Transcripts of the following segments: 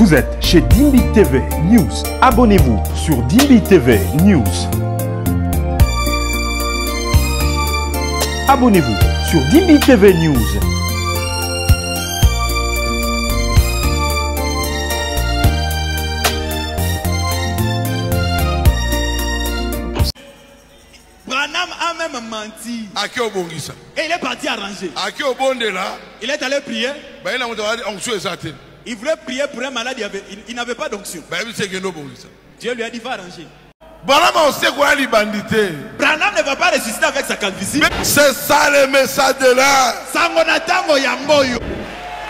Vous êtes chez Dimbi TV News. Abonnez-vous sur Dimbi TV News. Abonnez-vous sur Dimbi TV News. Branham a même menti. Et il est parti arranger. Il est allé prier. Il voulait prier pour un malade, il n'avait pas d'onction. Dieu lui a dit va arranger. Branham ne va pas résister avec sa calvitie. C'est ça le message de l'heure.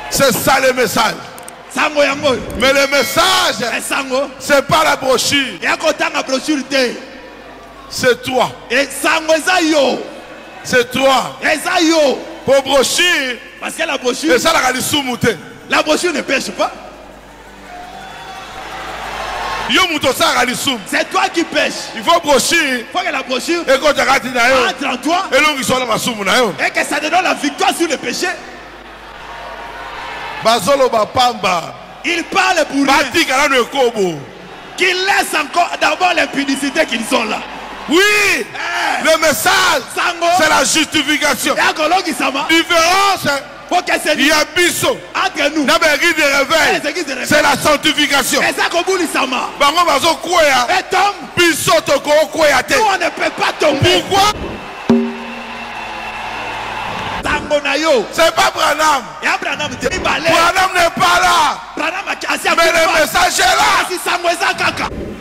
C'est ça le message. Mais le message, c'est pas la brochure. C'est toi. C'est toi. Pour brochure, parce que la brochure, la brochure ne pêche pas. C'est toi qui pêches. Il faut brochure. Il faut que la brochure entre en toi et que ça te donne la victoire sur le péché. Il parle pour rien. Qu'il laisse encore d'abord l'impudicité qu'ils sont là. Oui, le message, c'est la justification. Différence, il y a biseau. Entre nous, c'est la sanctification. et ça Biseau, nous on ne peut pas tomber. Pourquoi? C'est pas Branham. Branham n'est pas là. Mais le message est là.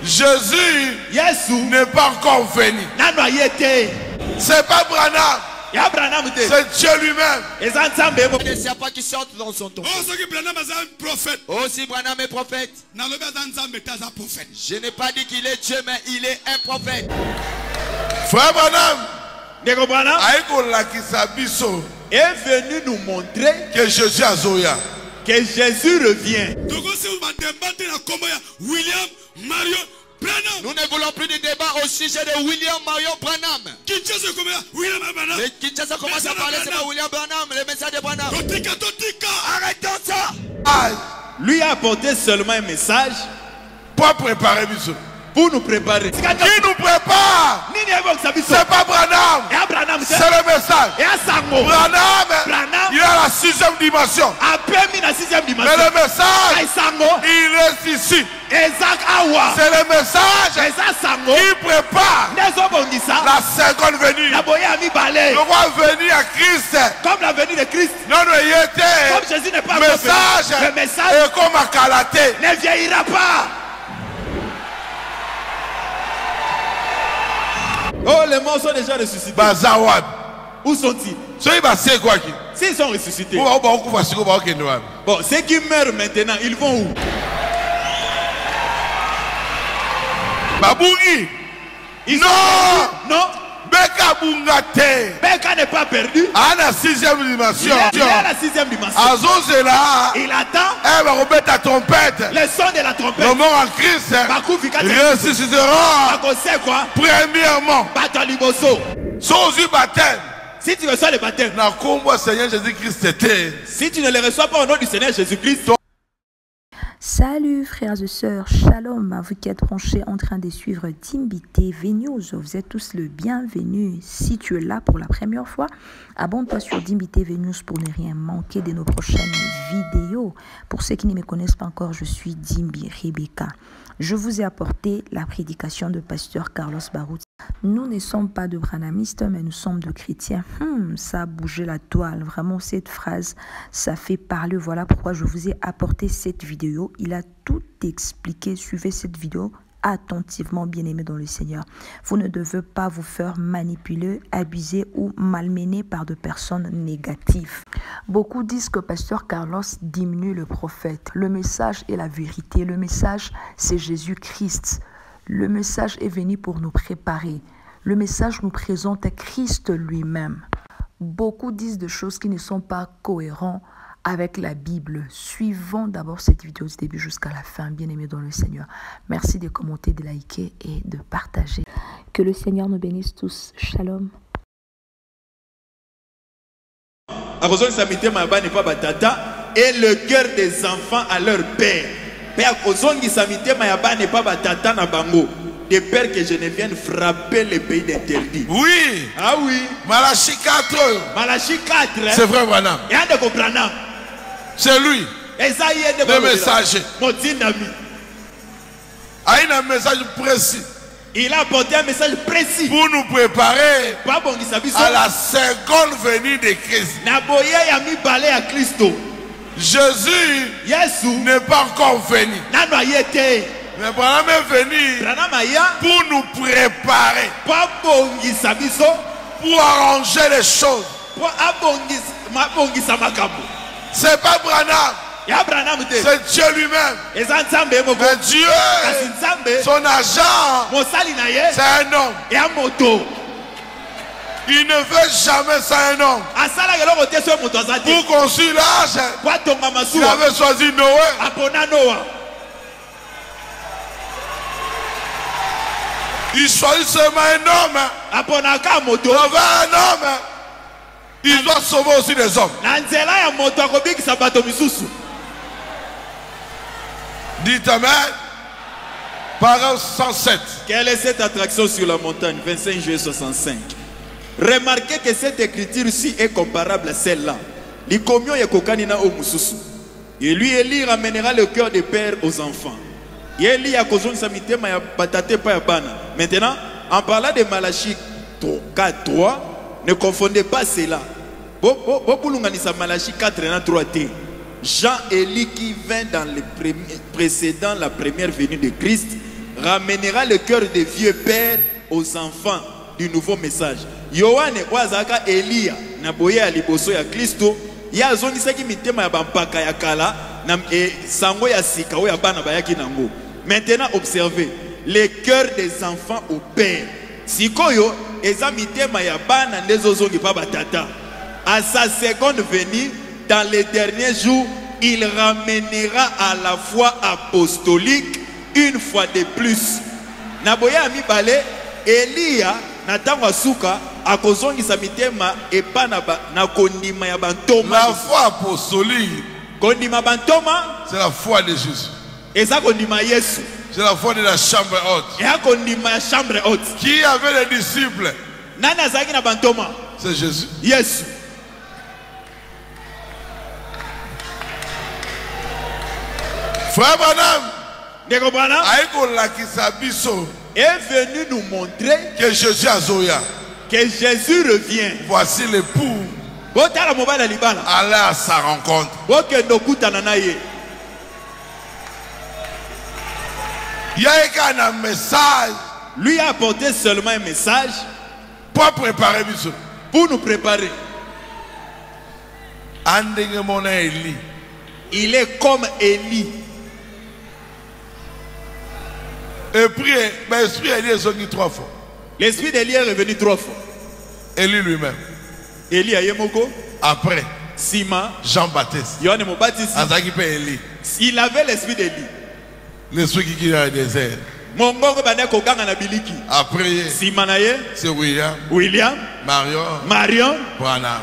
Jésus n'est pas encore venu. C'est pas Branham. C'est Dieu lui-même. Il ne sait pas qui chante dans son ton. Oh, si Branham est prophète. Je n'ai pas dit qu'il est Dieu, mais il est un prophète. Frère Branham est venu nous montrer que Jésus a Zoya. Que Jésus revient. Nous ne voulons plus de débat au sujet de William Marion Branham. Le Kinshasa commence à parler, c'est pas William Branham, le message de Branham. Arrêtons ça. Lui a apporté seulement un message pour préparer Bissou. Pour nous préparer. Qui nous prépare? C'est pas Branham. C'est le message. Branham, il a la 6e dimension. Mais le message, il reste ici. C'est le message qui prépare la seconde venue. Le roi venir à Christ. Comme la venue de Christ. Non, il était. Comme Jésus n'est pas le message est comme à Calaté. Ne vieillira pas. Oh, les morts sont déjà ressuscités. Où sont-ils? S'ils sont ressuscités. Bon, ceux qui meurent maintenant, ils vont où? Non. Non. Beka n'est pas perdu. À la 6e dimension. Il est à la 6e dimension. Il attend le son de la trompette. Le mort en Christ ressuscitera. Premièrement, si tu reçois le baptême, si tu ne le reçois pas au nom du Seigneur Jésus-Christ. Salut frères et sœurs, shalom à vous qui êtes branchés en train de suivre Dimbi TV News. Vous êtes tous le bienvenu. Si tu es là pour la première fois, abonne-toi sur Dimbi TV News pour ne rien manquer de nos prochaines vidéos. Pour ceux qui ne me connaissent pas encore, je suis Dimbi Rebecca. Je vous ai apporté la prédication de pasteur Carlos Barut. Nous ne sommes pas de branhamistes, mais nous sommes de chrétiens. Ça a bougé la toile. Vraiment, cette phrase, ça fait parler. Voilà pourquoi je vous ai apporté cette vidéo. Il a tout expliqué. Suivez cette vidéo attentivement, bien-aimés dans le Seigneur. Vous ne devez pas vous faire manipuler, abuser ou malmener par de personnes négatives. Beaucoup disent que pasteur Carlos diminue le prophète. Le message est la vérité. Le message, c'est Jésus-Christ. Le message est venu pour nous préparer. Le message nous présente Christ lui-même. Beaucoup disent des choses qui ne sont pas cohérentes avec la Bible. Suivons d'abord cette vidéo du début jusqu'à la fin, bien-aimés dans le Seigneur. Merci de commenter, de liker et de partager. Que le Seigneur nous bénisse tous. Shalom. Et le cœur des enfants à leur père. de peur que je ne vienne frapper les pays d'interdit. Oui. Ah oui. Malachie 4. Malachie 4. C'est vrai Branham. C'est lui. Le messager. Il a un message précis. Il a apporté un message précis pour nous préparer à la seconde venue de Christ. Jésus n'est pas encore venu. Mais Branham est venu pour nous préparer, pour arranger les choses. C'est pas Branham, c'est Dieu lui-même. Mais Dieu, son agent, c'est un homme. Il ne veut jamais ça un homme. Pour construire l'arche, il avait choisi Noé. Il choisit seulement un homme. Il doit sauver aussi les hommes. Dites amen. Paragraphe 107. Quelle est cette attraction sur la montagne? 25 juillet 65. Remarquez que cette écriture-ci est comparable à celle-là. Et lui, Élie ramènera le cœur des pères aux enfants. Maintenant, en parlant de Malachie 4.3, ne confondez pas cela. Malachie 4.3. Jean Élie qui vint dans le précédant la première venue de Christ ramènera le cœur des vieux pères aux enfants du nouveau message. Yohane wazaka Elia na boye aliboso ya Kristo ya zongisaki mitema ya bampaka ya kala na sango ya sika ya bana bayaki nango. Maintenant observez les cœurs des enfants au père. Sikoyo eza mitema ya bana ndezo zongi pa batata. À sa seconde venue dans les derniers jours, il ramènera à la foi apostolique une fois de plus. Naboya mi bale Elia natangwa suka akozongisa mitema epana na kondima ya bantoma. La foi apostolique, kondima bantoma, c'est la foi de Jésus. Eza kondima Yesu. C'est la foi de la chambre haute. Et kondima ya chambre haute. Qui avait les disciples? Nana zaki na bantoma. C'est Jésus. Yesu. Frère Branham est venu nous montrer que Jésus Azoya, que Jésus revient. Voici l'époux. Allez à sa rencontre. Il y a un message. Lui a apporté seulement un message pour préparer. Pour nous préparer. Il est comme Élie. Et puis, l'esprit d'Élie est revenu 3 fois. L'esprit d'Élie est revenu 3 fois. Élie lui-même. Élie ayemoko. Après, Sima. Jean-Baptiste. Yohane Mobaptiste. Élie. Il avait l'esprit d'Élie. L'esprit qui est dans le désert. Après, Sima c'est William. Marion. Branham.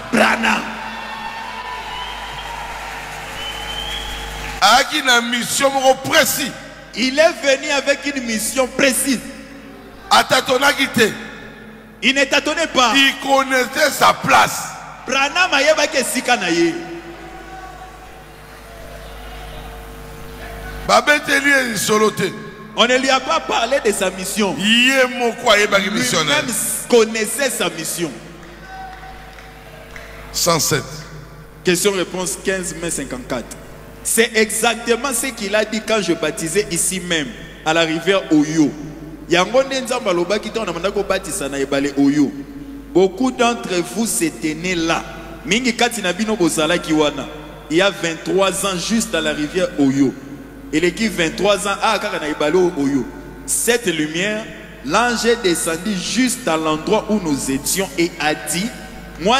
Avec une mission précise. Il est venu avec une mission précise. Il ne tâtonnait pas. Il connaissait sa place. On ne lui a pas parlé de sa mission. Lui-même connaissait sa mission. 107. Question-réponse 15 mai 54. C'est exactement ce qu'il a dit quand je baptisais ici même, à la rivière Oyo. Beaucoup d'entre vous s'étaient nés là. Il y a 23 ans, juste à la rivière Oyo. Et l'équipe 23 ans, Oyo. Cette lumière, l'ange est descendu juste à l'endroit où nous étions et a dit, moi,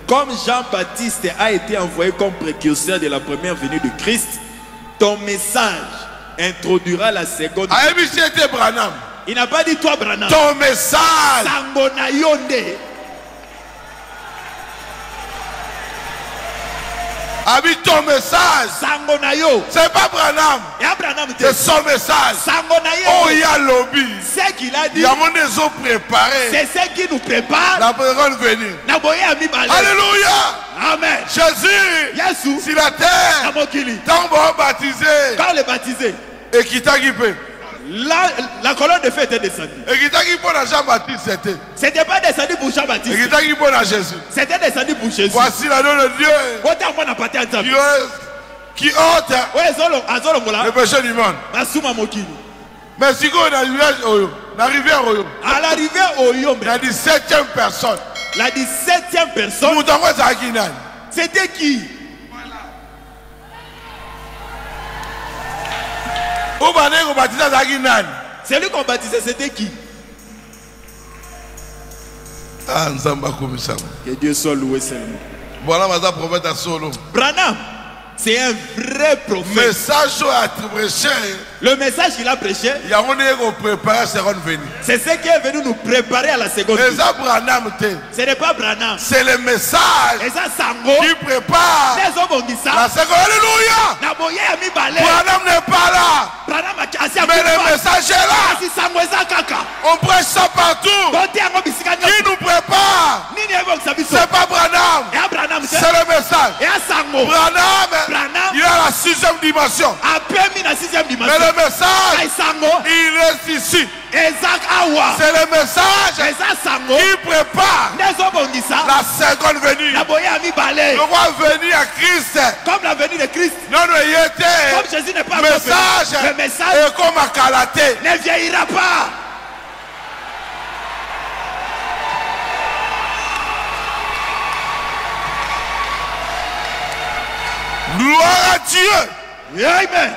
comme Jean-Baptiste a été envoyé comme précurseur de la première venue de Christ, ton message introduira la seconde. Il n'a pas dit toi, Branham. Ton message. Abi ton message. C'est pas Branham. C'est son message. Oh, il y a lobby. C'est qu'il a dit. Il y a mon déso préparé. C'est ce qui nous prépare. La bonne venue. Alléluia. Amen. Jésus. Si la terre. Tant bon baptisé. Quand le baptisé. Et qui t'a guidé. La colonne de feu était descendue. Et qui t'a guidé pour Jean-Baptiste, c'était. C'était pas descendu pour Jean-Baptiste. Et qui t'a guidé pour Jésus. C'était descendu pour Jésus. Voici l'agneau de Dieu. Qui ôte le péché du monde. Mais si on arrive à l'arrivée au Yom, la 17e personne. La 17e personne. C'était qui? Celui qu'on baptisait, c'était qui? Que Dieu soit loué seulement. Voilà ma prophète à solo. Branham, c'est un vrai prophète. Le message qu'il a prêché, c'est ce qui est venu nous préparer à la seconde. Ce n'est pas Branham. C'est le message qui prépare la seconde. Alléluia. Branham n'est pas là. Mais le message est là. On prêche ça partout. Qui nous prépare? C'est pas Branham. C'est le message. Branham, il a la 6e dimension. Mais le message, il reste ici. C'est le message qui prépare la seconde venue. Le roi venu à Christ. Comme la venue de Christ. Non, il était. Comme Jésus n'est pas le message est comme à Calaté. Ne vieillira pas. Gloire à Dieu. Amen.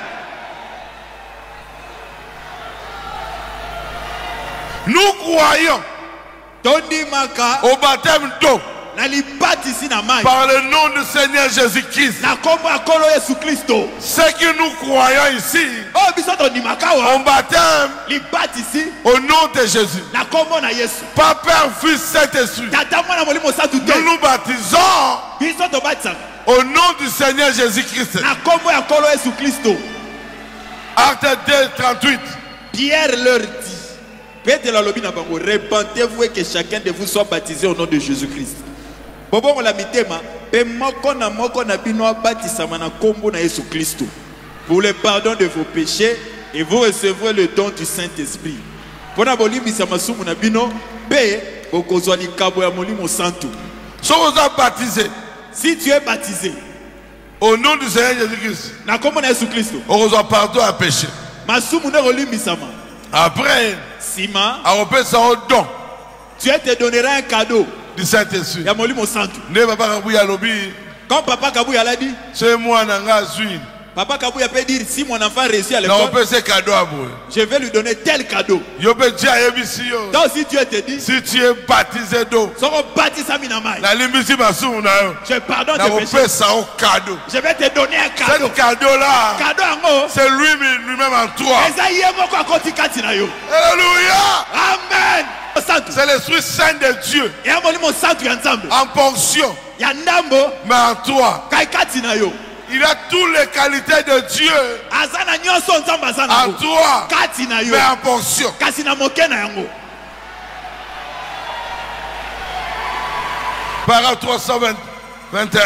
Nous croyons au baptême d'eau par le nom du Seigneur Jésus-Christ. Ce que nous croyons ici, on baptême au nom de Jésus. Pas Père, Fils, Saint-Esprit. Nous nous baptisons au nom du Seigneur Jésus-Christ. Acte 2, 38. Pierre leur dit, répentez-vous et que chacun de vous soit baptisé au nom de Jésus-Christ. Pour le pardon de vos péchés, et vous recevrez le don du Saint-Esprit. Si tu es baptisé au nom du Seigneur Jésus-Christ, on reçoit pardon à péché. Après, don. Tu te donneras un cadeau du Saint-Esprit. Quand Papa Kabouya l'a dit, c'est moi Papa Kabouya peut dire, si mon enfant réussit à l'école, je vais lui donner tel cadeau. Donc si Dieu te dit, si tu es baptisé d'eau, je pardonne tes péchés. Je vais te donner un cadeau. Ce cadeau-là, c'est lui-même en toi. Alléluia. Amen. C'est l'Esprit Saint de Dieu en fonction, mais en toi. Il a toutes les qualités de Dieu en toi, mais en portion. Parole 321.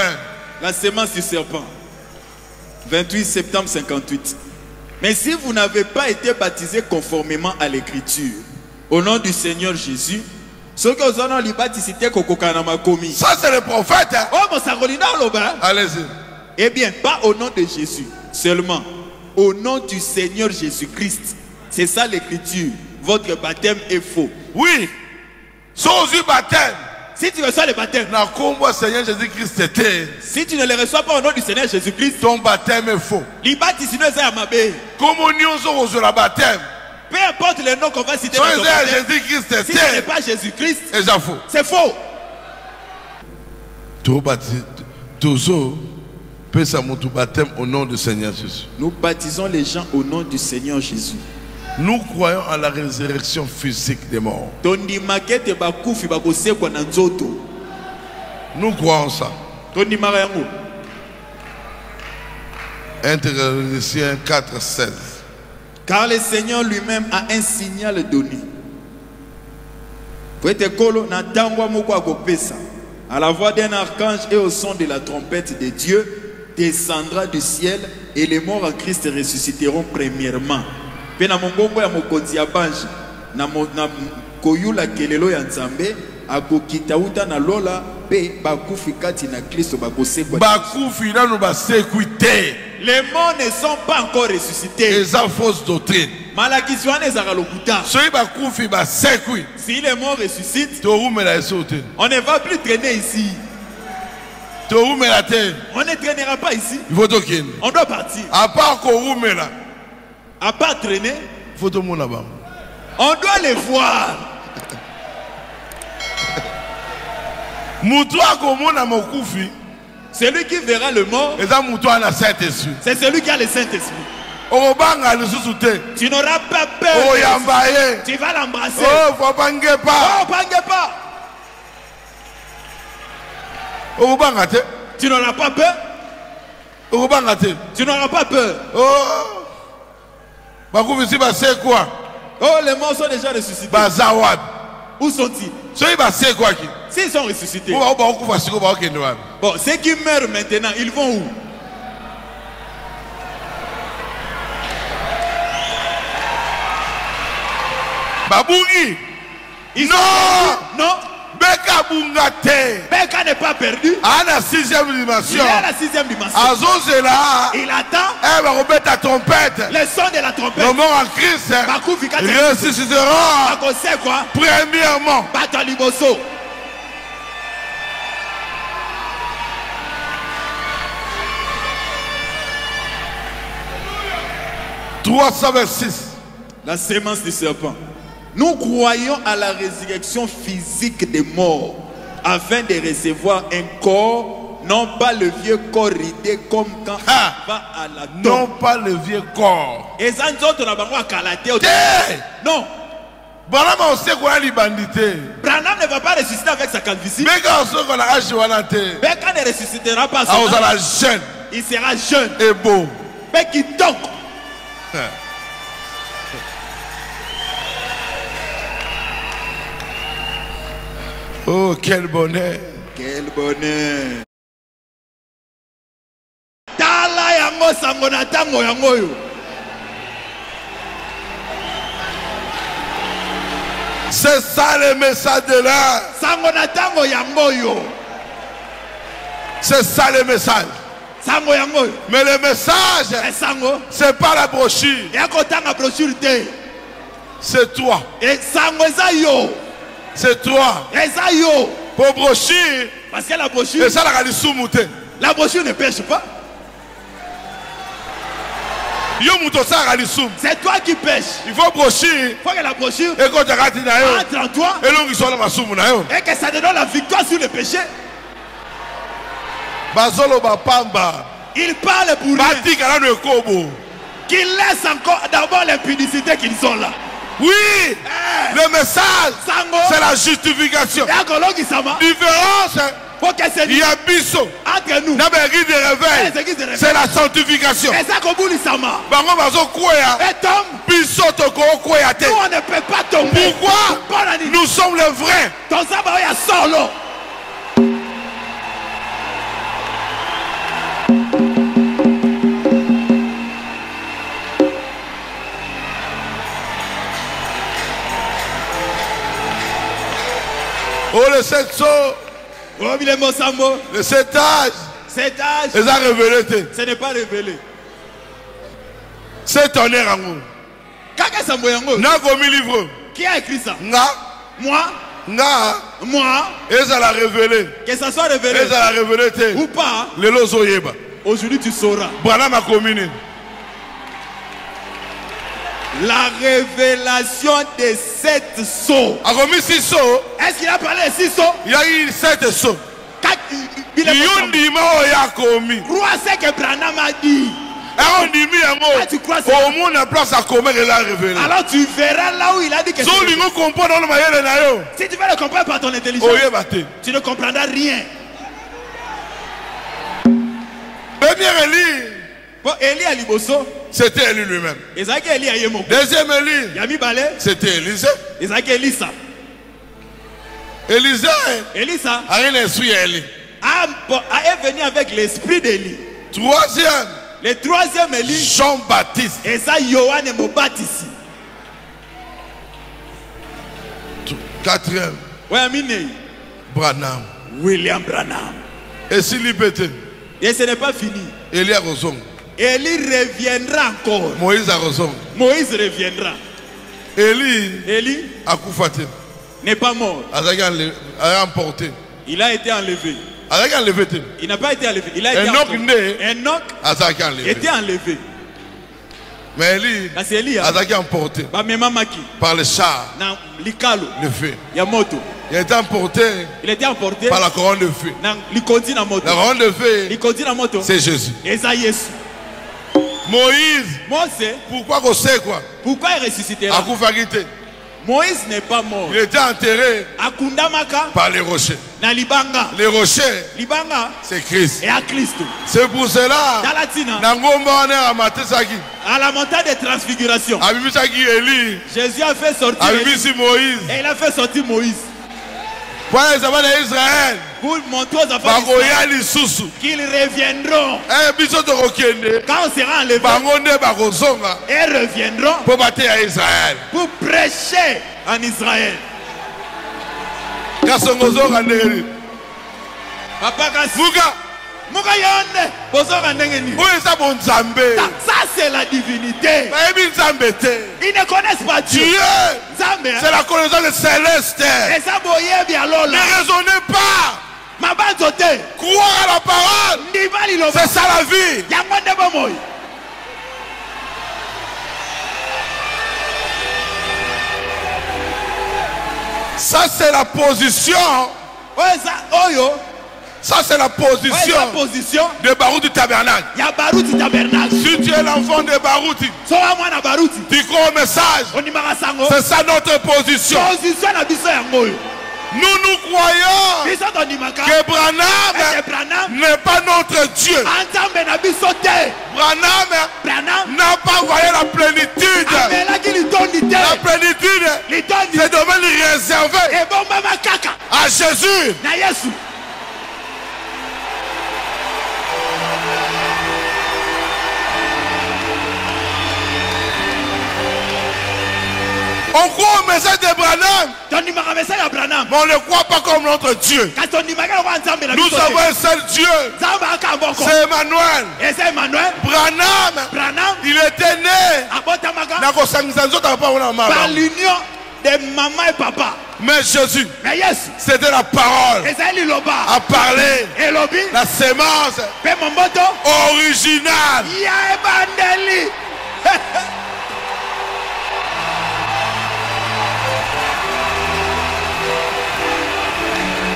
La sémence du serpent. 28 septembre 58. Mais si vous n'avez pas été baptisé conformément à l'écriture, au nom du Seigneur Jésus, ça c'est le prophète. Allez-y. Eh bien, pas au nom de Jésus, seulement au nom du Seigneur Jésus-Christ. C'est ça l'écriture. Votre baptême est faux. Oui. Baptême. Si tu reçois le baptême, si tu ne le reçois pas au nom du Seigneur Jésus-Christ, ton baptème est faux. Baptême. Peu importe le nom qu'on va citer dans ton baptême, si ce n'est pas Jésus-Christ, c'est faux. Au nom du Seigneur Jésus. Nous baptisons les gens au nom du Seigneur Jésus. Nous croyons à la résurrection physique des morts. Nous croyons ça. 1 Thessaloniciens 4, 16. Car le Seigneur lui-même a un signal donné. À la voix d'un archange et au son de la trompette de Dieu, descendra du ciel et les morts en Christ ressusciteront premièrement. Les morts ne sont pas encore ressuscités. C'est une fausse doctrine. Si les morts ressuscitent, on ne va plus traîner ici. On ne traînera pas ici. On doit partir. À part traîner, on doit les voir. Celui qui verra le mort, c'est celui qui a le Saint-Esprit. Tu n'auras pas peur. Tu vas l'embrasser. Oh, bangez pas. Tu n'auras pas peur. Tu n'auras pas peur. Oh, les morts sont déjà ressuscités. Où sont-ils? S'ils sont ressuscités. Bon, ceux qui meurent maintenant, ils vont où? Non. Beka n'est pas perdu. Il est à la sixième dimension. Il attend le son de la trompette. Le mort en Christ ressuscitera premièrement. 326. La sémence du serpent. Nous croyons à la résurrection physique des morts afin de recevoir un corps, non pas le vieux corps ridé comme quand on va à la tombe. Non pas le vieux corps. Et ça nous autres, non. Branham ne va pas ressusciter avec sa calvitie. Beka ne ressuscitera pas. Il sera jeune et beau. Mais qui donc. Oh, quel bonheur. Quel bonheur. Tala yango sango na tango yango yo. C'est ça le message de l'heure. Sango na tango yango yo. C'est ça le message. Sango yango yo. Mais le message, c'est pas la brochure. C'est toi. Et sango eza yo. C'est toi. Pour brochure. Parce que la brochure. Et ça, la brochure ne pêche pas. C'est toi qui pêches. Il faut brochure. Il faut que la brochure entre en toi. Et que ça te donne la victoire sur le péché. Il parle pour rien. Qu'il laisse encore d'abord l'impudicité qu'ils sont là. Oui, le message, c'est la justification. Différence, il y a biso. Entre nous, c'est la sanctification. Et Tom, nous on ne peut pas tomber. Pourquoi? Nous sommes les vrais. Oh, le 7 sauts. Le 7 âge. Ce n'est pas révélé. C'est tonnerre en nous. Qui a écrit ça? Moi. Et ça l'a révélé. Que ça soit révélé. Et ça l'a révélé. Ou pas. Aujourd'hui tu sauras. Branham a communié. La révélation des 7 sceaux. Est-ce qu'il a parlé de 6 sceaux? Il y a eu 7 sceaux. Crois ce que Branham a dit. Tu crois ça? Alors tu verras là où il a dit que si tu veux le comprendre par ton intelligence, tu ne comprendras rien. C'était Élie lui-même. Deuxième Élie, c'était Élisée. Élisée a rien esprit à Élie. est venu avec l'esprit d'Élie. Troisième, le troisième Élie, Jean-Baptiste. Et ça, Yohan est mon baptiste. Quatrième, Branham. William Branham. Et s'il y peut-être, et ce n'est pas fini. Élie a raison. Élie reviendra encore. Moïse a raison. Moïse reviendra. Élie a Koufaté. N'est pas mort. A emporté. Il a été enlevé. Il n'a pas été enlevé. Il a été Enoch était enlevé. Mais Élie a été emporté par le char, le feu. Il a été emporté par la couronne de feu. La couronne de feu, c'est Jésus. Moïse, pourquoi qu'on sait quoi? Pourquoi il ressuscitera? Moïse n'est pas mort. Il était enterré par les rochers. Les rochers, c'est Christ. C'est pour cela, à la montagne de transfiguration, Jésus a fait sortir Moïse. Et il a fait sortir Moïse. Pour les enfants d'Israël, pour montrer aux enfants d'Israël qu'ils reviendront. Quand on sera enlevé, ils reviendront pour battre à Israël, pour prêcher en Israël. Papa ça c'est la divinité. Ils ne connaissent pas Dieu. C'est la connaissance céleste. Ne raisonnez pas. Croire à la parole. C'est ça la vie. Ça c'est la position. Ça c'est la position de Baruch du tabernacle. Si tu es l'enfant de Baruch, tu crois au message. C'est ça notre position. Nous croyons que Branham n'est pas notre Dieu. Branham n'a pas voyé la plénitude. La plénitude, c'est devenu réservé à Jésus. On croit au message de Branham, mais on ne le croit pas comme notre Dieu. Nous avons un seul Dieu, c'est Emmanuel. Branham, il était né par l'union de maman et papa. Mais Jésus, c'était la parole à parler, la sémence originale.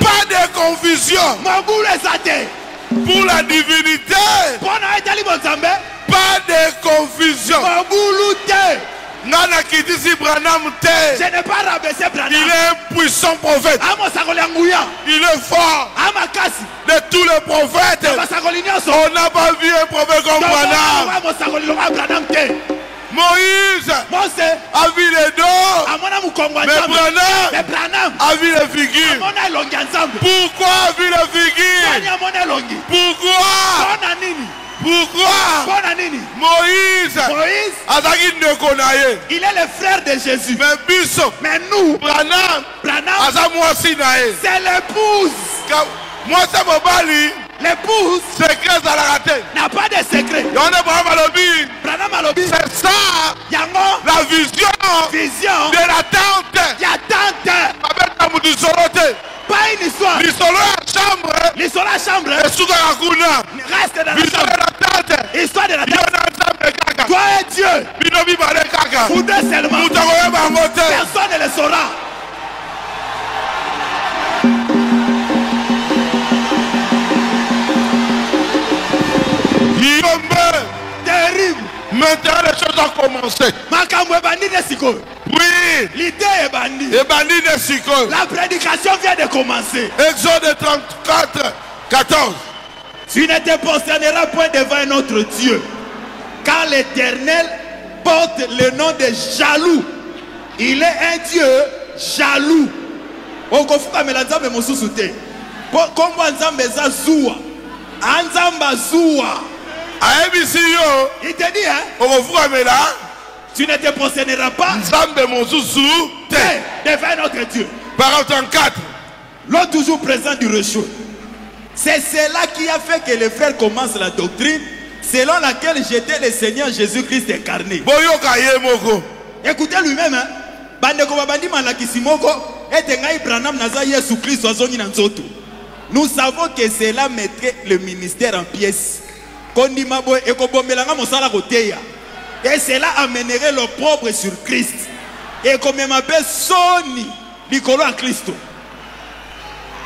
Pas de confusion pour la divinité. Pas de confusion. Je n'ai pas rabaissé Branham. Il est un puissant prophète. Il est fort. De tous les prophètes, on n'a pas vu un prophète comme Branham. Moïse a vu les dos, mais Branham a vu les figures. Pourquoi a vu les figures? Pourquoi Moïse il est le frère de Jésus. Mais nous, Branham c'est l'épouse. L'épouse n'a pas de secret. C'est ça la vision de la tente. Pas une histoire. L'histoire de la chambre. Reste dans la chambre. Histoire de la tente. Toi et Dieu. Vous deux seulement. Personne ne le saura. Terrible. Maintenant les choses ont commencé. Oui. L'idée est bandit. La prédication vient de commencer. Exode 34, 14. Tu ne te prosterneras point devant un autre Dieu. Car l'Éternel porte le nom de jaloux. Il est un Dieu jaloux. Il te dit, hein? Tu ne te prosterneras pas devant notre Dieu. Parole 34. L'homme toujours présent du rechou. C'est cela qui a fait que les frères commencent la doctrine selon laquelle j'étais le Seigneur Jésus-Christ incarné. Écoutez lui-même, hein? Nous savons que cela mettrait le ministère en pièces. Et cela amènerait l'opprobre sur Christ. Et comme il m'appelle Soni, Nicolo à Christ.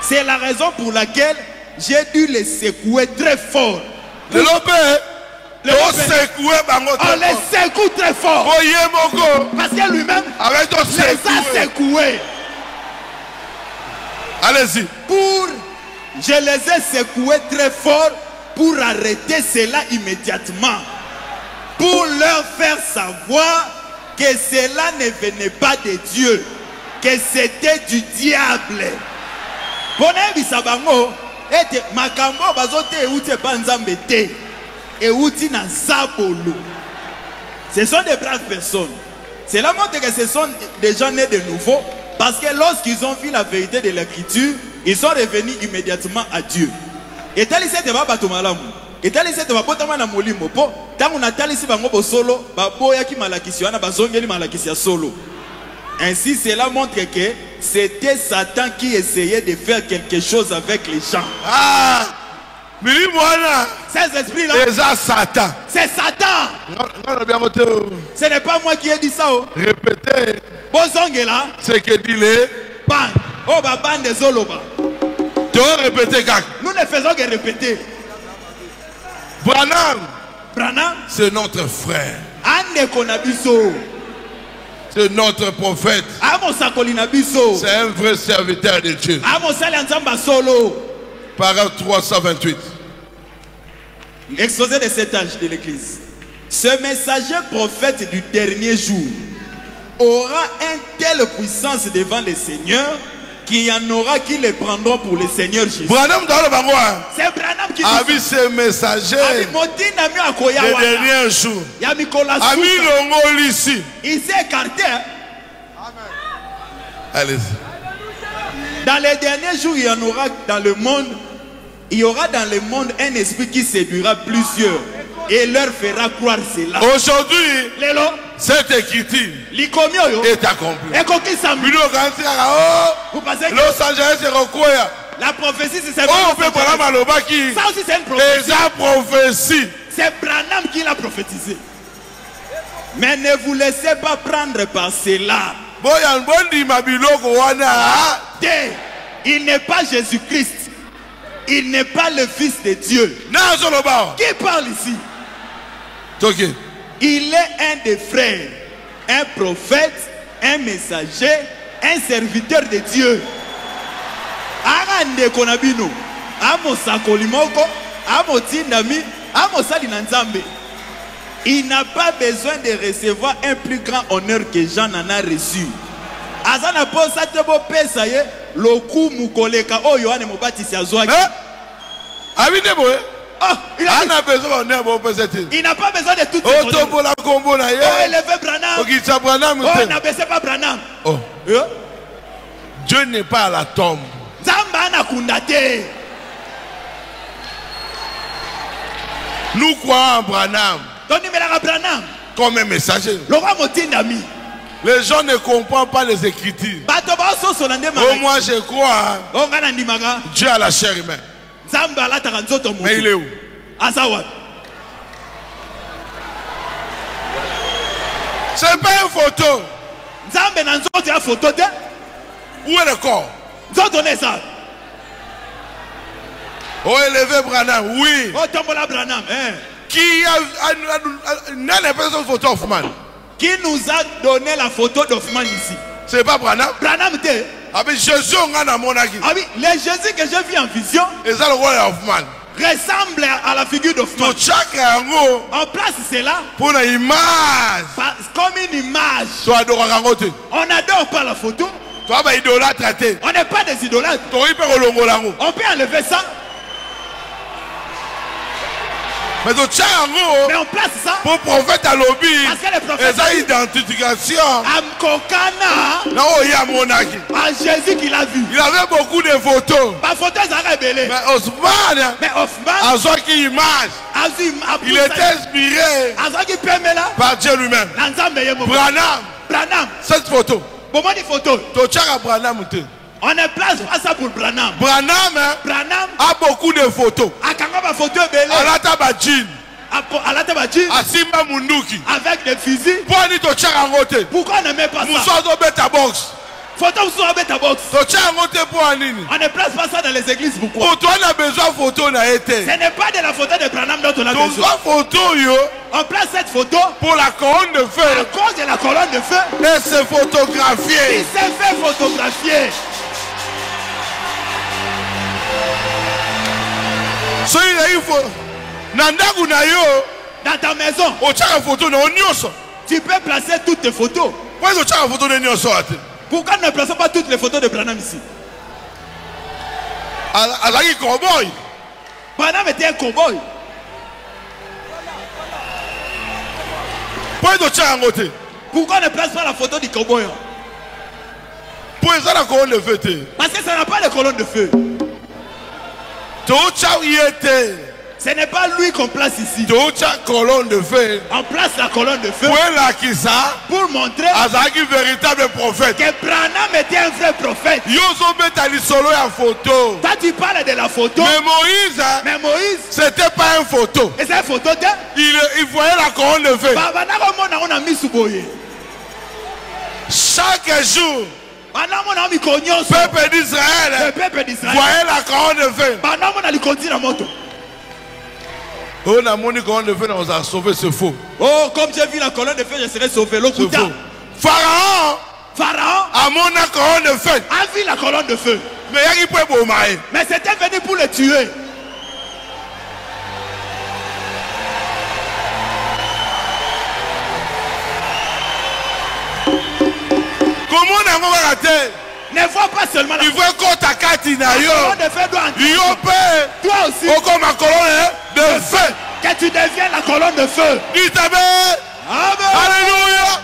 C'est la raison pour laquelle j'ai dû les secouer très fort. On les secoue très fort. Parce que lui-même les a secoués. Allez-y. Je les ai secoués très fort pour arrêter cela immédiatement. Pour leur faire savoir que cela ne venait pas de Dieu, que c'était du diable. Ce sont des braves personnes. Cela montre que ce sont des gens nés de nouveau, parce que lorsqu'ils ont vu la vérité de l'écriture, ils sont revenus immédiatement à Dieu. Et tel c'était pas batomalamu. Et tel c'était pas botamana molimo po. Tangu natali si bango bo solo, baboya ki malakisi wana bazongeli malakisi ya solo. Ainsi cela montre que c'était Satan qui essayait de faire quelque chose avec les gens. Ah! Ces esprits-là, Satan. C'est Satan. Ce n'est pas moi qui ai dit ça. Répétez. Ce que dit les ban. Oh, ban des Zoloba. Nous ne faisons que répéter. Branham, c'est notre frère. Ande Konabiso. C'est notre prophète. C'est un vrai serviteur de Dieu. Parole 328. Exposé de cet âge de l'église. Ce messager prophète du dernier jour aura une telle puissance devant le Seigneur qu'il y en aura qui le prendront pour le Seigneur Jésus. C'est Branham qui dit ce messager le dernier jour. Il s'est écarté. Allez-y. Dans les derniers jours, il y en aura dans le monde. Il y aura dans le monde un esprit qui séduira plusieurs et leur fera croire cela. Aujourd'hui, cette écriture est accomplie. Los Angeles est recouvert. La prophétie, c'est ça aussi, c'est une prophétie. Prophétie. C'est Branham qui l'a prophétisé. Mais ne vous laissez pas prendre par cela. Il n'est pas Jésus-Christ. Il n'est pas le Fils de Dieu. Qui parle ici? Il est un des frères, un prophète, un messager, un serviteur de Dieu. Arande konabino, amosa kolimoko, amotindami, amosali nanzambe. Il n'a pas besoin de recevoir un plus grand honneur que Jean en a reçu. Azana posa tebo pesa ye. Loku mukoleka o Yohane Mobatisi azwaki. Il n'a pas besoin de tout ce honneur. Oh, élevé Branham. Oh, n'abaissez pas Branham. Dieu n'est pas à la tombe. Nous croyons en Branham comme un messager. Les gens ne comprennent pas les Écritures. Oh, moi je crois. Dieu a la chair humaine. Mais il est où? C'est pas une photo. Où est le corps? Oh, élevé Branham, oui. Qui a une photo Hoffman? Qui nous a donné la photo d'Hoffman ici? C'est pas Branham. Branham Jésus, les Jésus que j'ai vu en vision, ressemble à la figure d'Hoffman. On place cela pour une image. Comme une image. On n'adore pas la photo. On n'est pas des idolâtres. On peut enlever ça. Mais on place ça pour prophète à lobby. Et ça identification. À Jésus qu'il a vu. Il avait beaucoup de photos. Mais Hoffman qui image. Il était inspiré par Dieu lui-même. Branham. Cette photo. On ne place pas ça pour Branham. Branham a beaucoup de photos. Avec des fusils. Pourquoi on ne met pas ça? Photo on ne place pas ça dans les églises. Pourquoi? Ce n'est pas de la photo de Branham dont on a besoin. On place cette photo pour la colonne de feu. À cause de la colonne de feu. Et c'est photographié. Il s'est fait photographier. Dans ta maison, tu peux placer toutes tes photos. Pourquoi ne plaçons pas toutes les photos de Branham ici? Branham était un cowboy. Pourquoi ne place pas la photo du cowboy? Parce que ça n'a pas de colonne de feu. Ce n'est pas lui qu'on place ici. Colonne de feu. On place la colonne de feu pour montrer véritable prophète. Que Branham était un vrai prophète. Toi tu parles de la photo. Mais Moïse c'était pas une photo. Et c'est une photo il voyait la colonne de feu. Chaque jour le peuple d'Israël voyait la colonne de feu. Oh, comme j'ai vu la colonne de feu, je serai sauvé. Pharaon a vu la colonne de feu. Mais c'était venu pour le tuer. Ne vois pas seulement la colonne de feu doit entrer. Toi aussi. De feu. Que tu deviennes la colonne de feu. Amen. Alléluia.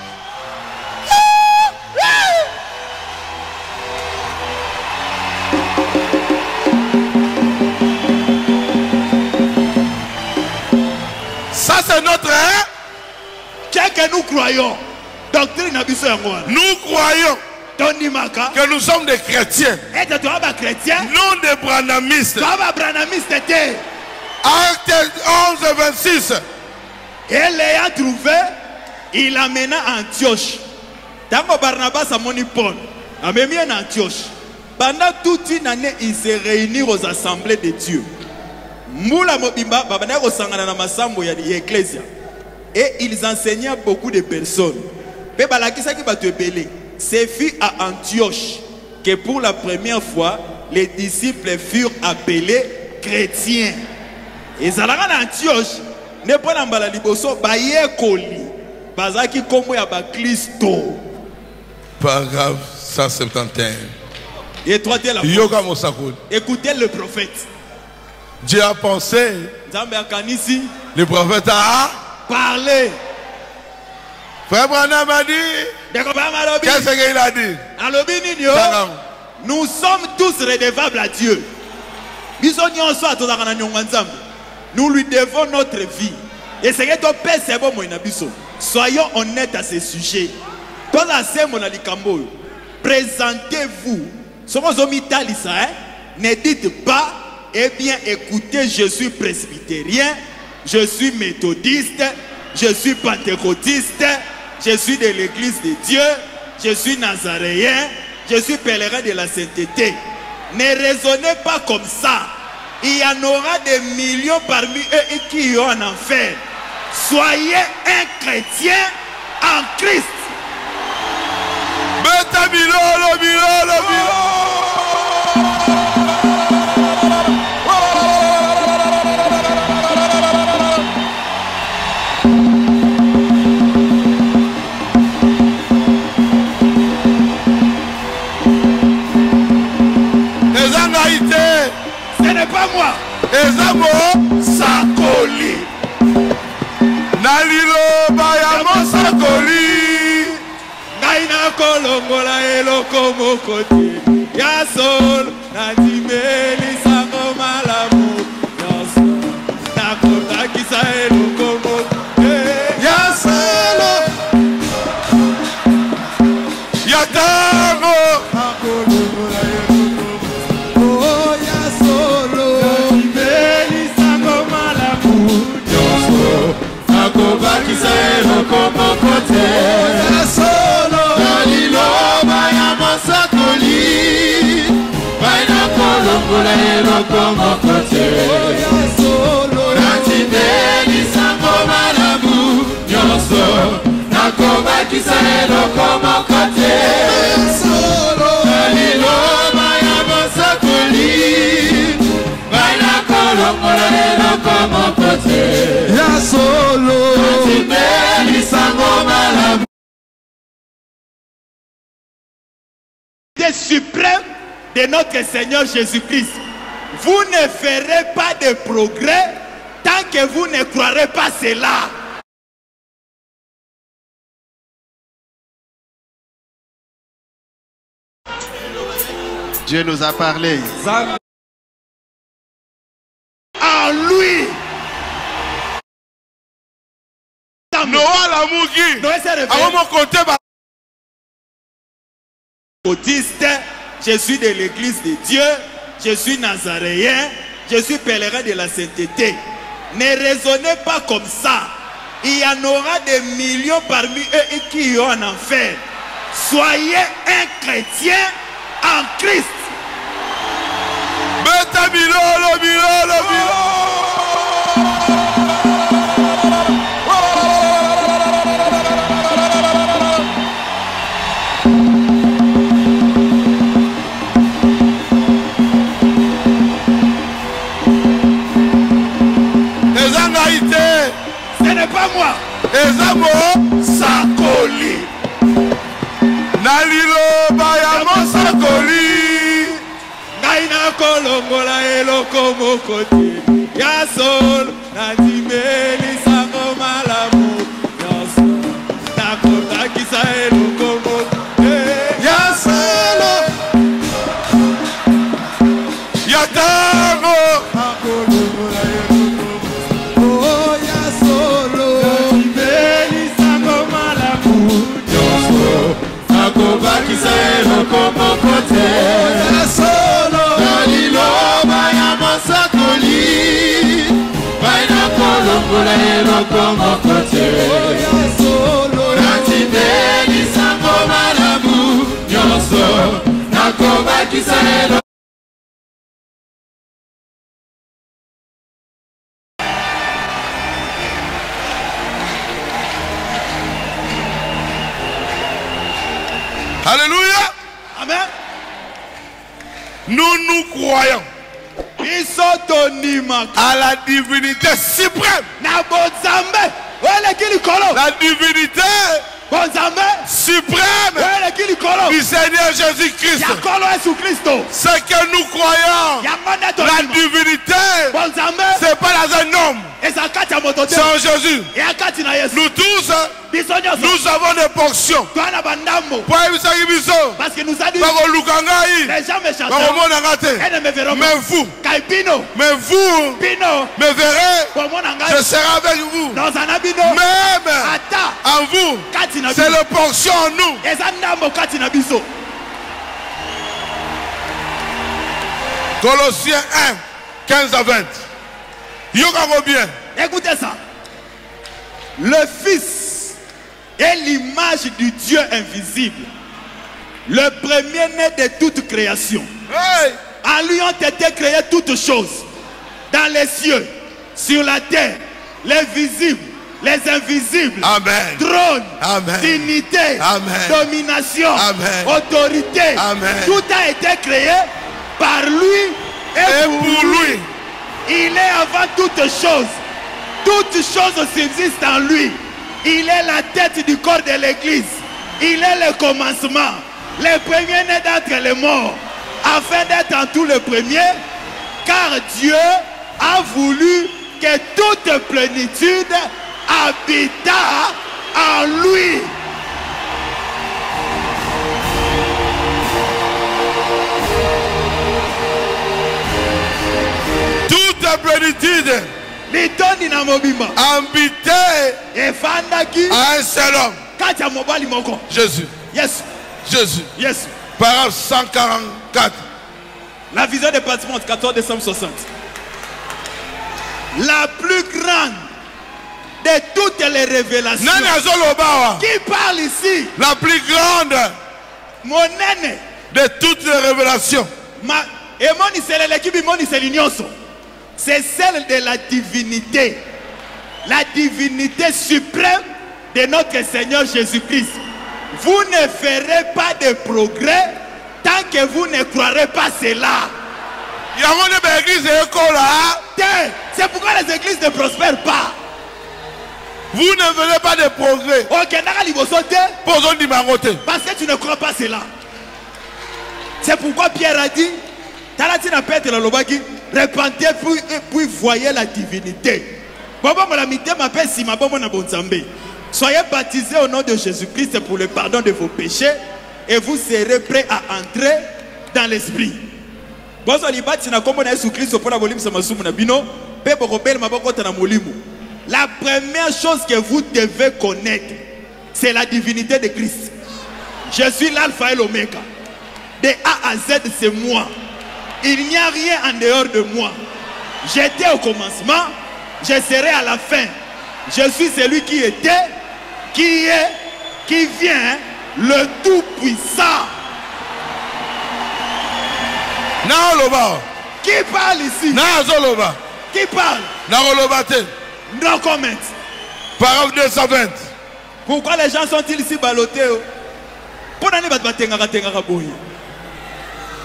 Ça c'est notre Qu'est-ce que nous croyons? Doctrine nous croyons que nous sommes des chrétiens. Non des branhamistes. Acte 11 et 26. Et l'ayant trouvé, il amena Antioche. Tango Barnabas a moni Paul. A même en Antioche. Pendant toute une année, ils se réunirent aux assemblées de Dieu. Moula Mobimba, Babana Osangana na masambo ya l'Ecclésia. Et ils enseignaient beaucoup de personnes. C'est fut à Antioche que pour la première fois, les disciples furent appelés chrétiens. Et Zalaran Antioche, ne pas n'ambala liboso, baye koli, bazaki komo ya ba Christo. Paragraphe 171. Et toi, écoutez le prophète. Dieu a pensé. Le prophète a parlé. Frère Branham a dit. Qu'est-ce qu'il a dit? Nous sommes tous redevables à Dieu. Nous lui devons notre vie. Et c'est que soyons honnêtes à ce sujet. Présentez-vous. Ne dites pas, eh bien écoutez, je suis presbytérien, je suis méthodiste, je suis pentecôtiste, je suis de l'église de Dieu, je suis nazaréen, je suis pèlerin de la sainteté. Ne raisonnez pas comme ça. Il y en aura des millions parmi eux qui iront en enfer. Soyez un chrétien en Christ. Ezamo Sakoli Naliloba ya Mosakoli Naina kolongola eloko mokote Ya sol Nadimeli sango malamu Yanso Nakota kisa eloko mokote Ya solo Ya tango Nakolongola eloko Oh ya solo Nadimeli sango malamu Yanso Nakota kisa eloko mokote Ya solo Naliloba ya Mosakoli Baina kolongola eloko mokote Ya solo Natibeli sango malamu Nyonso Nakobakisa eloko mokote Ya solo Naliloba ya Mosakoli Baina kolongola eloko mokote Ya solo Natibeli sango malamu suprême de notre Seigneur Jésus-Christ. Vous ne ferez pas de progrès tant que vous ne croirez pas cela. Dieu nous a parlé. En lui. Noah la Mugi. Baptiste, je suis de l'église de Dieu, je suis nazaréen, je suis pèlerin de la sainteté. Ne raisonnez pas comme ça. Il y en aura des millions parmi eux qui iront en enfer. Soyez un chrétien en Christ. Ce n'est pas moi. Ezamo Sakoli Naliloba ya Mosakoli Naina kolongola eloko mokote Ya sol Nadimeli sango malamu Yanso Nakota kisa eloko mokote Ya solo Ya tango Nakolongola eloko Oh ya solo Nadimeli sango malamu Yanso Nakobakisa eloko mokote Ya solo Naliloba ya Mosakoli Baina kolongola eloko mokote Ya solo Nadimeli sango malamu Yanso Nakobakisa eloko Alléluia. Amen. Nous croyons à la divinité suprême. La divinité suprême du Seigneur Jésus-Christ. Ce que nous croyons, la divinité, c'est pas dans un homme, c'est en Jésus. Nous tous, nous avons des portions. Parce que nous a dit, les gens me chantent, mais vous, me verrez, je serai avec vous. Même en vous, c'est le portion en nous. Colossiens 1, 15 à 20. Bien. Écoutez ça. Le Fils est l'image du Dieu invisible, le premier-né de toute création. Hey. En lui ont été créées toutes choses, dans les cieux, sur la terre, les visibles, les invisibles. Amen. Trône, Amen. dignité, Amen. domination, Amen. autorité. Amen. Tout a été créé par lui et pour lui. Il est avant toutes choses. Toutes choses subsistent en lui. Il est la tête du corps de l'église. Il est le commencement, le premier-né d'entre les morts, afin d'être en tout le premier, car Dieu a voulu que toute plénitude habita en lui. Toute plénitude habité à un seul homme. Jésus. Yes. Jésus. Yes. Parole 144. La vision des bâtiments 14 décembre 60. La plus grande de toutes les révélations. Qui parle ici? La plus grande de toutes les révélations. C'est celle de la divinité. La divinité suprême de notre Seigneur Jésus-Christ. Vous ne ferez pas de progrès tant que vous ne croirez pas cela. C'est pourquoi les églises ne prospèrent pas. Vous ne verrez pas de progrès. Parce que tu ne crois pas cela. C'est pourquoi Pierre a dit, répandez puis voyez la divinité. Soyez baptisés au nom de Jésus-Christ pour le pardon de vos péchés et vous serez prêts à entrer dans l'esprit. La première chose que vous devez connaître, c'est la divinité de Christ. Je suis l'alpha et l'oméga. De A à Z, c'est moi. Il n'y a rien en dehors de moi. J'étais au commencement, je serai à la fin. Je suis celui qui était, qui est, qui vient, le Tout-Puissant. Qui parle ici? Qui parle? No comment. Parole 220. Pourquoi les gens sont-ils ici ballottés?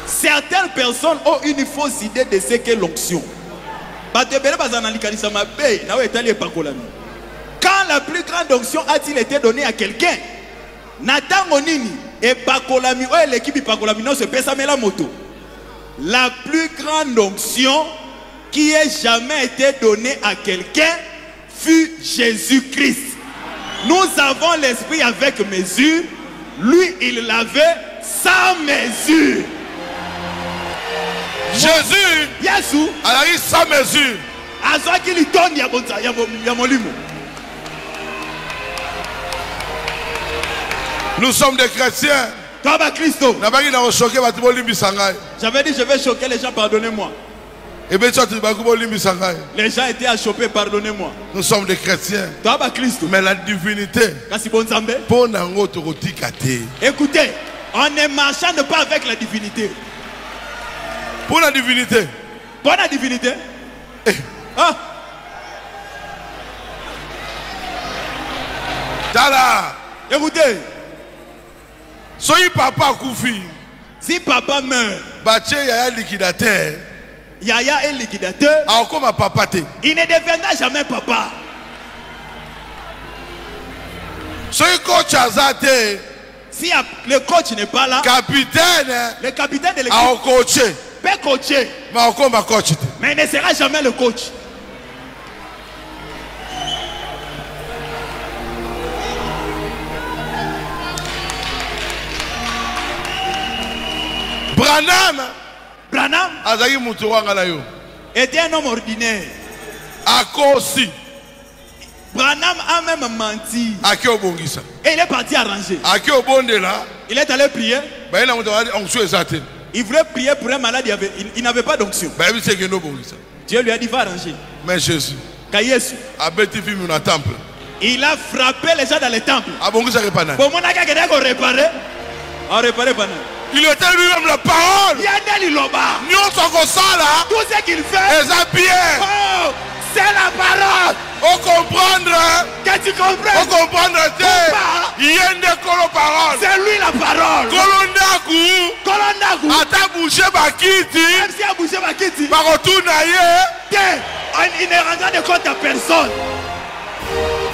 Certaines personnes ont une fausse idée de ce qu'est l'onction. Quand la plus grande onction a-t-il été donnée à quelqu'un? Nathan Monini et Pakolami, l'équipe Pakolami, non, c'est Pesamela Moto. La plus grande onction qui ait jamais été donnée à quelqu'un fut Jésus-Christ. Nous avons l'esprit avec mesure. Lui, il l'avait sans mesure. Jésus, Yasou, a eu sans mesure. Nous sommes des chrétiens. J'avais dit je vais choquer les gens, pardonnez-moi. Les gens étaient à choper, pardonnez-moi. Nous sommes des chrétiens. Mais la divinité, écoutez, on ne marchande pas avec la divinité. Pour la divinité. Pour la divinité. Ah. Tala. Écoutez. Soyez papa Koufi. Si papa meurt, Baché Yaya liquidateur. Yaya est liquidateur. Il ne deviendra jamais papa. Soyez coach Azate. Si le coach n'est pas là, le capitaine de l'équipe peut coacher. Mais il ne sera jamais le coach. Branham était un homme ordinaire. Branham a même menti. Et il est parti arranger. Il est allé prier. Il voulait prier pour un malade. Il n'avait pas d'onction. Dieu lui a dit va arranger. Mais Jésus, il a frappé les gens dans le temple. Il était lui-même la parole. Tout ce qu'il fait, c'est la parole. On comprendre. Que tu comprends. On comprendre. C'est lui la parole. Kolondaku. Même si a bougé Bakiti. Il ne rendra de compte à personne.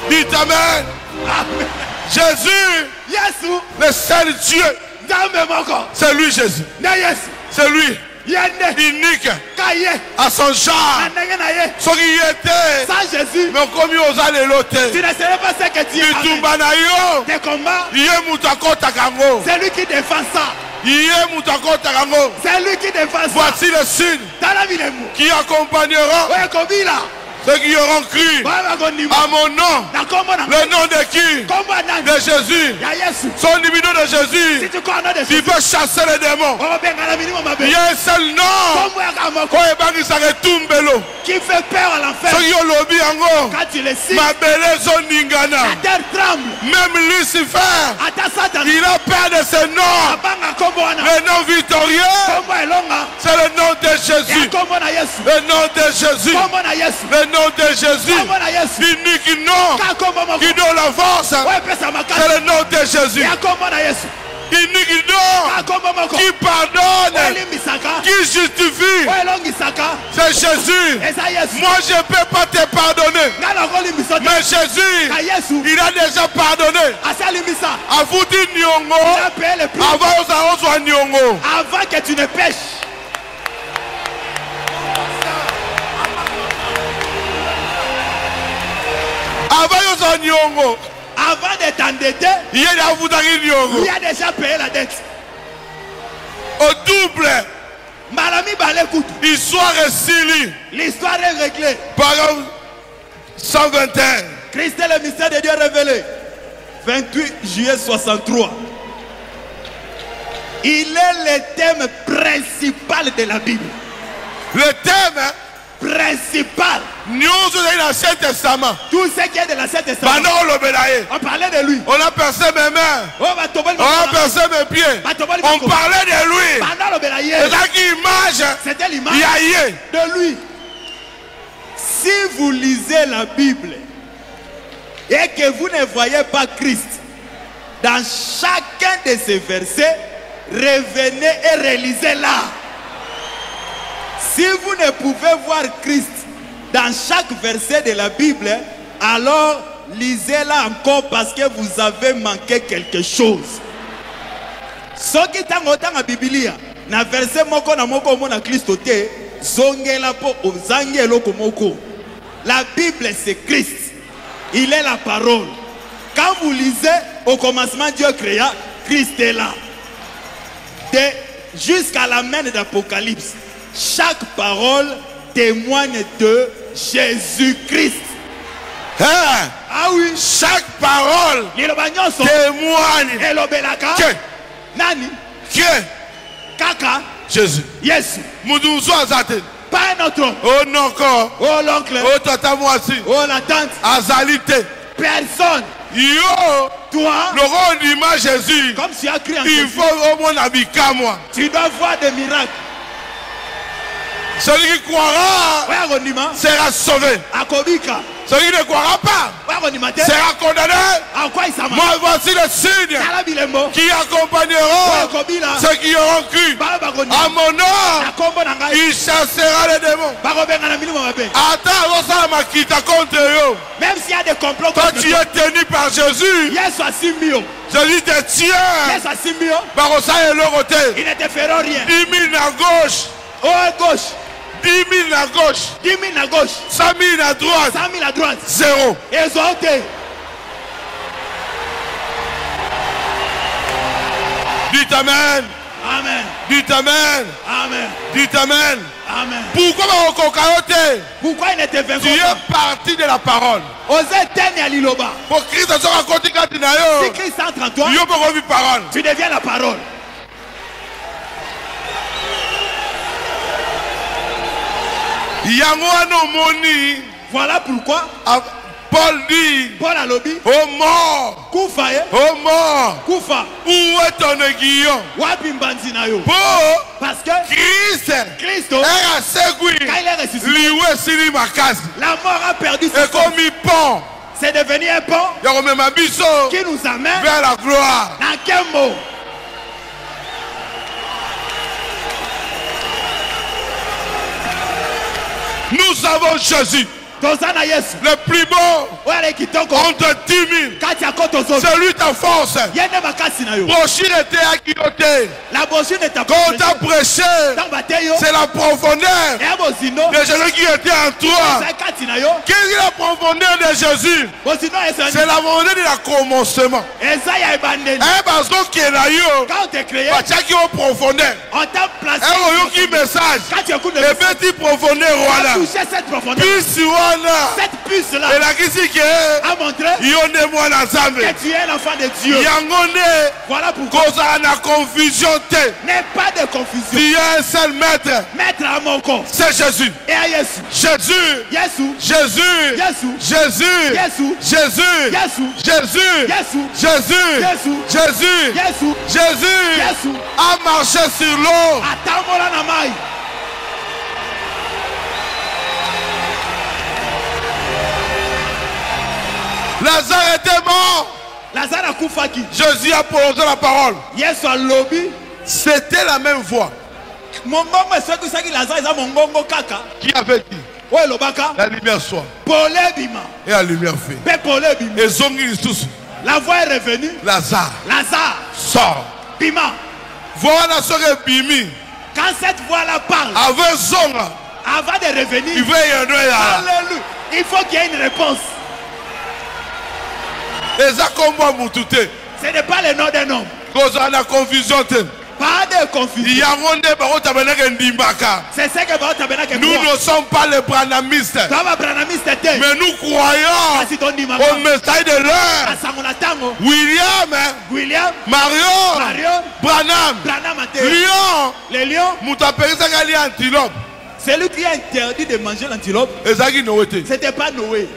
Dites Amen. Amen. Jésus. Yes. Le seul Dieu. C'est lui Jésus. C'est lui. unique à son genre. Ce qui était, sans Jésus, mais comme aux allélotés, tu ne serais pas ce que tu es. Tes combats, c'est lui qui défend ça. C'est lui qui défend ça. Voici le signe qui accompagnera ceux qui auront cru à mon nom. Le nom de qui? De Jésus. Son numéro de Jésus. Tu peux chasser les démons. Il y a un seul nom qui fait peur à l'enfer. Quand tu le cites, la terre tremble. Même Lucifer, il a peur de ce nom. Le nom victorieux, c'est le nom de Jésus. Le nom de Jésus. Le nom de Jésus. L'unique nom qui donne la force, c'est le nom de Jésus. Unique nom qui pardonne, qui justifie, c'est Jésus. Moi je ne peux pas te pardonner, mais Jésus, il a déjà pardonné. À vous dire Nyongo, avant que tu ne pêches. Avant de t'endetter, il a déjà payé la dette. Au double, l'histoire est réglée. Parole 121. Christ est le mystère de Dieu révélé. 28 juillet 63. Il est le thème principal de la Bible. Le thème principal. L'Ancien Testament. Tout ce qui est de l'Ancien Testament. On parlait de lui. On a percé mes mains. On a percé mes pieds. On parlait de lui. C'était l'image de lui. Si vous lisez la Bible et que vous ne voyez pas Christ dans chacun de ces versets, revenez et relisez-la. Si vous ne pouvez voir Christ dans chaque verset de la Bible, alors lisez-la encore parce que vous avez manqué quelque chose. Ce qui est dans la Bible, na verset moko na moko mona Christ te zongela po ozangelo komoko. La Bible c'est Christ. Il est la parole. Quand vous lisez au commencement Dieu créa, Christ est là. Jusqu'à la main d'Apocalypse. Chaque parole témoigne de Jésus-Christ. Ah oui. Chaque parole témoigne que Nani que Kaka Jésus. Yes. Pas un autre homme. Oh non encore. Oh l'oncle. Oh tata moi aussi. Oh la tante. Azalité. Personne. Yo. Toi. Le rôle d'image Jésus. Comme tu as crié en il faut au moins habiter moi. Tu dois voir des miracles. Celui qui croira sera sauvé. Celui qui ne croira pas sera condamné. Moi voici le signe qui accompagnera ceux qui auront cru à mon nom. Il chassera les démons. Même s'il y a des complots, toi tu es tenu par Jésus. Jésus te tient. Il ne te fera rien. 10 000 à gauche. Oh à gauche. 10 000 à gauche. 10 000 à gauche. 100 000 à droite. 100 000 à droite. Zéro. Exalté. Dites Amen. Amen. Dites Amen. Amen. Dites Amen. Amen. Pourquoi il n'était vaincu? Tu es parti de la parole. Pour Christ, si Christ entre en toi, tu deviens la parole. Voilà pourquoi Paul dit, oh mort, oh mort, où est ton aiguillon? Parce que Christ quand il est ressuscité, la mort a perdu sa force. C'est devenu un pont qui nous amène vers la gloire. Dans quel mot? Nous avons Jésus. le plus beau entre 10 000. C'est lui ta force. Brochure était à Guilloté. Quand tu as prêché, c'est la profondeur de Jésus qui était en toi. Quelle est la profondeur de Jésus? C'est la profondeur de la commencement. Parce qu'il y a eu profondeur. Un qui message. Le petit profondeur voilà. Cette puce là. Et la question qui est. A montré. Que tu es l'enfant de Dieu. Voilà pourquoi. La confusion. N'est pas de confusion. Tu es un seul maître. Maître à mon corps. C'est Jésus. Et à Jésus. Jésus. Jésus. Jésus. Jésus. Jésus. Jésus. Jésus. Jésus. Jésus. Jésus. A marché sur l'eau. Lazare était mort. Jésus a prononcé la parole. C'était la même voix. Qui avait dit la lumière soit. Et la lumière fait. Et Zongi tous. La voix est revenue. Lazare sort. Bima. Voilà ce que Bimi. Quand cette voix-là parle. Avec Zonga. Avant de revenir. Il veut y Alléluia. Il faut qu'il y ait une réponse. Ce n'est pas le nom d'un homme. La confusion. Pas de confusion. C'est ce que nous ne sommes pas les branamistes. Mais nous croyons au message de l'heure. William, Mario, Branham, Lion. C'est lui qui a interdit de manger l'antilope. C'était pas Noé.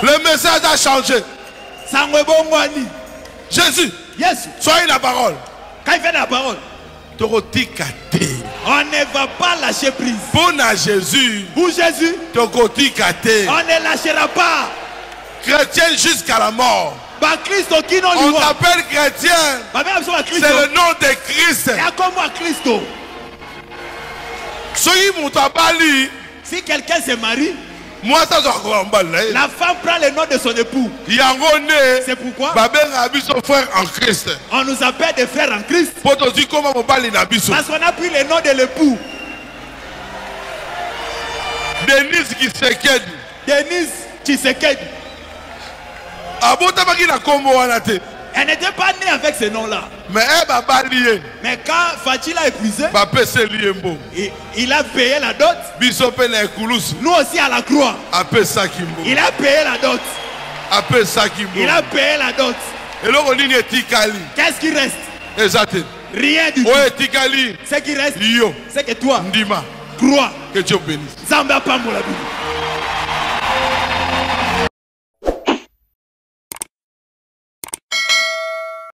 Le message a changé. Jésus. Yes. Soyez la parole. Quand il fait la parole, on ne va pas lâcher prise. Pour Jésus. Pour Jésus. On ne lâchera pas. Chrétien jusqu'à la mort. On t'appelle chrétien. C'est le nom de Christ. Si quelqu'un se marie, la femme prend le nom de son époux. C'est pourquoi on nous appelle des frères en Christ. Parce qu'on a pris le nom de l'époux. Denise Tshisekedi. Elle n'était pas née avec ce nom-là. Mais quand Fatih l'a épuisé, il a payé la dot. Nous aussi à la croix. Il a payé la dot. Il a payé la dot. Qu'est-ce qui reste? Rien du tout. Ce qui reste, c'est que toi, crois. Que Dieu bénisse. Zamba Pambola.